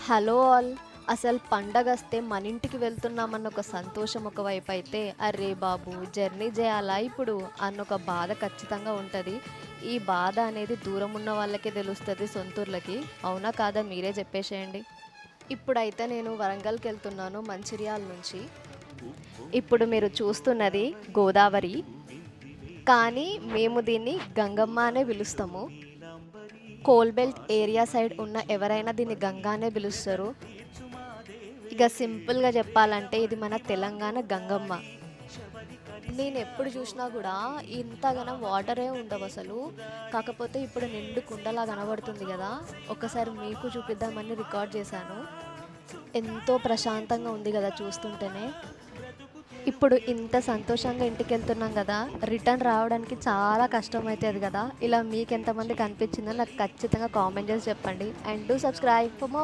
Hello all. అసలు పండగొస్తే మనింటికి వెళ్తున్నామన్న ఒక సంతోషం ఒకవైపు అయితే, అర్రే బాబు! జర్నీ జేయాలా ఇప్పుడు అన్నొక బాధ ఖచ్చితంగా ఉంటది. ఈ బాధ అనేది దూరం ఉన్న వాళ్ళకే తెలుస్తది సొంతూర్లకి. అవునా కాదా మీరే చెప్పేసేయండి. ఇప్పుడైతే నేను వరంగల్‌కెళ్తున్నాను మంచిర్యాల నుంచి. ఇప్పుడు మీరు చూస్తున్నది గోదావరి. కానీ మేము దీన్ని గంగమ్మ అనే పిలుస్తాము. కోల్‌బెల్ట్ ఏరియా సైడ్ ఉన్న ఎవరైనా దీన్ని గంగా అనే పిలుస్తారు. ఇక సింపుల్‌గా చెప్పాలంటే ఇది మన తెలంగాణ గంగమ్మ. నేనెప్పుడు చూసినా గూడా ఇంతగనం వాటరే ఉండవసలు. కాకపోతే ఇప్పుడు నిండు కుండలా కనబడుతుంది గదా! ఒక్కసారి మీకు చూపిద్దామని రికార్డ్ చేశాను. ఎంతో ప్రశాంతంగా ఉంది గదా చూస్తుంటేనే. ఇప్పుడు ఇంత సంతోషంగా ఇంటికెళ్తున్నాం గదా! రిటర్న్ రావడానికి చాలా కష్టమైతది గదా! ఇలా మీకెంతమందికి అనిపించిందో నాకు ఖచ్చితంగా కామెంట్ చేసి చెప్పండి. And do subscribe for more